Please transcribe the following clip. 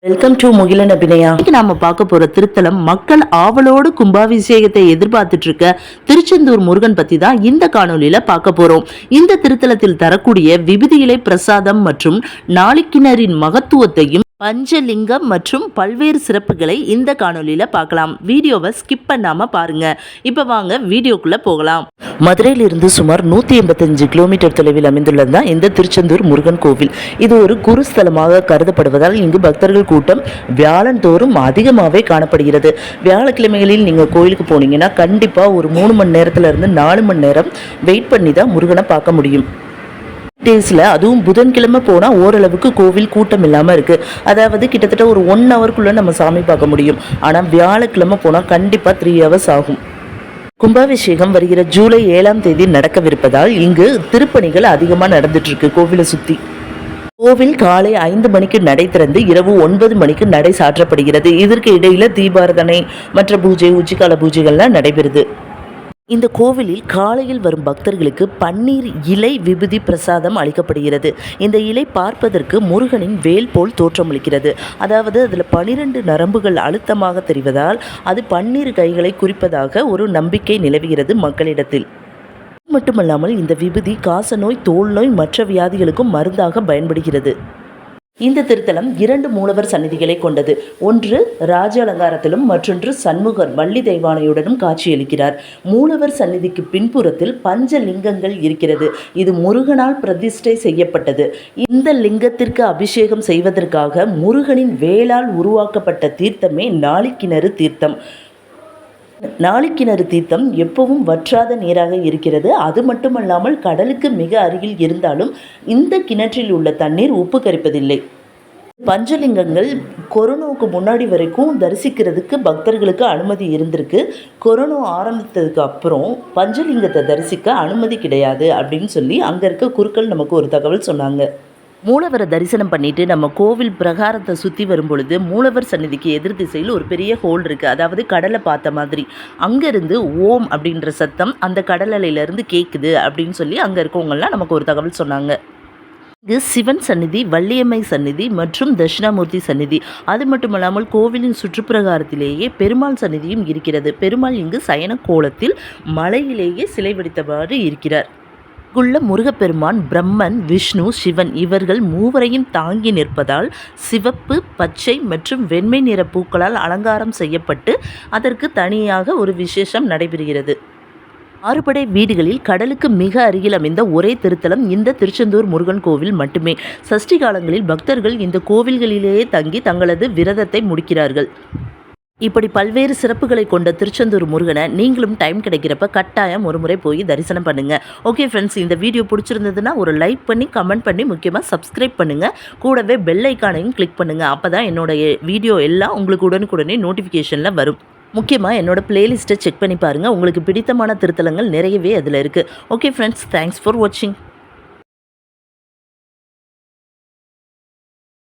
Welcome to Mugilan Abhinaya. நாம பார்க்க போற திருத்தலம் மக்கள் ஆவலோடு கும்பாபிஷேகத்தை எதிர்பார்த்துட்டு இருக்க திருச்செந்தூர் முருகன் பத்தி தான் இந்த காணொலியில பார்க்க போறோம். இந்த திருத்தலத்தில் தரக்கூடிய விபூதி இலை பிரசாதம் மற்றும் நாளிக்கிணரின் மகத்துவத்தையும் பஞ்சலிங்கம் மற்றும் பல்வேறு சிறப்புகளை இந்த காணொலியில பார்க்கலாம். வீடியோவை ஸ்கிப் பண்ணாம பாருங்க. இப்ப வாங்க வீடியோக்குள்ள போகலாம். மதுரையிலிருந்து சுமார் 185 கிலோமீட்டர் தொலைவில் அமைந்துள்ளதுதான் இந்த திருச்செந்தூர் முருகன் கோவில். இது ஒரு குருஸ்தலமாக கருதப்படுவதால் இங்கு பக்தர்கள் கூட்டம் வியாழன் தோறும் அதிகமாகவே காணப்படுகிறது. வியாழக்கிழமைகளில் நீங்கள் கோயிலுக்கு போனீங்கன்னா கண்டிப்பாக ஒரு 3 மணி நேரத்துல இருந்து 4 மணி நேரம் வெயிட் பண்ணி தான் முருகனை பார்க்க முடியும். டேஸில் அதுவும் புதன்கிழமை போனால் ஓரளவுக்கு கோவில் கூட்டம் இல்லாமல் இருக்குது. அதாவது கிட்டத்தட்ட ஒரு 1 ஹவருக்குள்ளே நம்ம சாமி பார்க்க முடியும். ஆனால் வியாழக்கிழமை போனால் கண்டிப்பாக 3 ஹவர்ஸ் ஆகும். கும்பாபிஷேகம் வருகிற ஜூலை 7ஆம் தேதி நடக்கவிருப்பதால் இங்கு திருப்பணிகள் அதிகமாக நடந்துட்டு இருக்கு. கோவிலை சுற்றி கோவில் காலை 5 மணிக்கு நடை திறந்து இரவு 9 மணிக்கு நடை சாற்றப்படுகிறது. இதற்கு இடையில தீபாரதனை மற்ற பூஜை உச்சிக்கால பூஜைகள்லாம் நடைபெறுது. இந்த கோவிலில் காலையில் வரும் பக்தர்களுக்கு பன்னீர் இலை விபூதி பிரசாதம் அளிக்கப்படுகிறது. இந்த இலை பார்ப்பதற்கு முருகனின் வேல் போல் தோற்றமளிக்கிறது. அதாவது அதில் 12 நரம்புகள் அழுத்தமாக தெரிவதால் அது பன்னீர் கைகளை குறிப்பதாக ஒரு நம்பிக்கை நிலவுகிறது மக்களிடத்தில். மட்டுமல்லாமல் இந்த விபூதி காசநோய், தோல் நோய், மற்ற வியாதிகளுக்கும் மருந்தாக பயன்படுகிறது. இந்த திருத்தலம் 2 மூலவர் சந்நிதிகளை கொண்டது. ஒன்று ராஜ அலங்காரத்திலும் மற்றொன்று சண்முகர் வள்ளி தெய்வானையுடனும் காட்சியளிக்கிறார். மூலவர் சந்நிதிக்கு பின்புறத்தில் பஞ்சலிங்கங்கள் இருக்கிறது. இது முருகனால் பிரதிஷ்டை செய்யப்பட்டது. இந்த லிங்கத்திற்கு அபிஷேகம் செய்வதற்காக முருகனின் வேளால் உருவாக்கப்பட்ட தீர்த்தமே நாளிக்கிணறு தீர்த்தம். நாளிக்கிணறு தீர்த்தம் எப்பவும் வற்றாத நீராக இருக்கிறது. அது மட்டுமல்லாமல் கடலுக்கு மிக அருகில் இருந்தாலும் இந்த கிணற்றில் உள்ள தண்ணீர் உப்பு கரிப்பதில்லை. பஞ்சலிங்கங்கள் கொரோனாவுக்கு முன்னாடி வரைக்கும் தரிசிக்கிறதுக்கு பக்தர்களுக்கு அனுமதி இருந்திருக்கு. கொரோனா ஆரம்பித்ததுக்கு அப்புறம் பஞ்சலிங்கத்தை தரிசிக்க அனுமதி கிடையாது அப்படின்னு சொல்லி அங்கே இருக்க குருக்கள் நமக்கு ஒரு தகவல் சொன்னாங்க. மூலவரை தரிசனம் பண்ணிட்டு நம்ம கோவில் பிரகாரத்தை சுற்றி வரும் பொழுது மூலவர் சந்நிதிக்கு எதிர் திசையில் ஒரு பெரிய ஹோல் இருக்குது. அதாவது கடலை பார்த்த மாதிரி. அங்கேருந்து ஓம் அப்படின்ற சத்தம் அந்த கடல் அலையிலேருந்து கேட்குது அப்படின்னு சொல்லி அங்கே இருக்கவங்கலாம் நமக்கு ஒரு தகவல் சொன்னாங்க. இது சிவன் சந்நிதி, வள்ளியம்மை சந்நிதி மற்றும் தட்சிணாமூர்த்தி சந்நிதி. அது மட்டுமல்லாமல் கோவிலின் சுற்றுப்பிரகாரத்திலேயே பெருமாள் சந்நிதியும் இருக்கிறது. பெருமாள் இங்கு சயன கோலத்தில் மலையிலேயே சிலை வடித்தவாறு இருக்கிறார். இங்குள்ள முருகப்பெருமான் பிரம்மன், விஷ்ணு, சிவன் இவர்கள் மூவரையும் தாங்கி நிற்பதால் சிவப்பு, பச்சை மற்றும் வெண்மை நிற பூக்களால் அலங்காரம் செய்யப்பட்டு அதற்கு தனியாக ஒரு விசேஷம் நடைபெறுகிறது. 6 படை வீடுகளில் கடலுக்கு மிக அருகில் அமைந்த ஒரே திருத்தலம் இந்த திருச்செந்தூர் முருகன் கோவில் மட்டுமே. சஷ்டி காலங்களில் பக்தர்கள் இந்த கோவில்களிலேயே தங்கி தங்களது விரதத்தை முடிக்கிறார்கள். இப்படி பல்வேறு சிறப்புகளை கொண்ட திருச்செந்தூர் முருகனை நீங்களும் டைம் கிடைக்கிறப்ப கட்டாயம் ஒரு முறை போய் தரிசனம் பண்ணுங்கள். ஓகே ஃப்ரெண்ட்ஸ், இந்த வீடியோ பிடிச்சிருந்ததுன்னா ஒரு லைக் பண்ணி கமெண்ட் பண்ணி முக்கியமாக சப்ஸ்கிரைப் பண்ணுங்கள். கூடவே பெல் ஐக்கானையும் கிளிக் பண்ணுங்கள். அப்போ தான் என்னோடய வீடியோ எல்லாம் உங்களுக்கு உடனுக்குடனே நோட்டிஃபிகேஷனில் வரும். முக்கியமாக என்னோட பிளேலிஸ்ட்டை செக் பண்ணி பாருங்கள். உங்களுக்கு பிடித்தமான திருத்தலங்கள் நிறையவே அதில் இருக்குது. ஓகே ஃப்ரெண்ட்ஸ், தேங்க்ஸ் ஃபார் வாட்சிங்.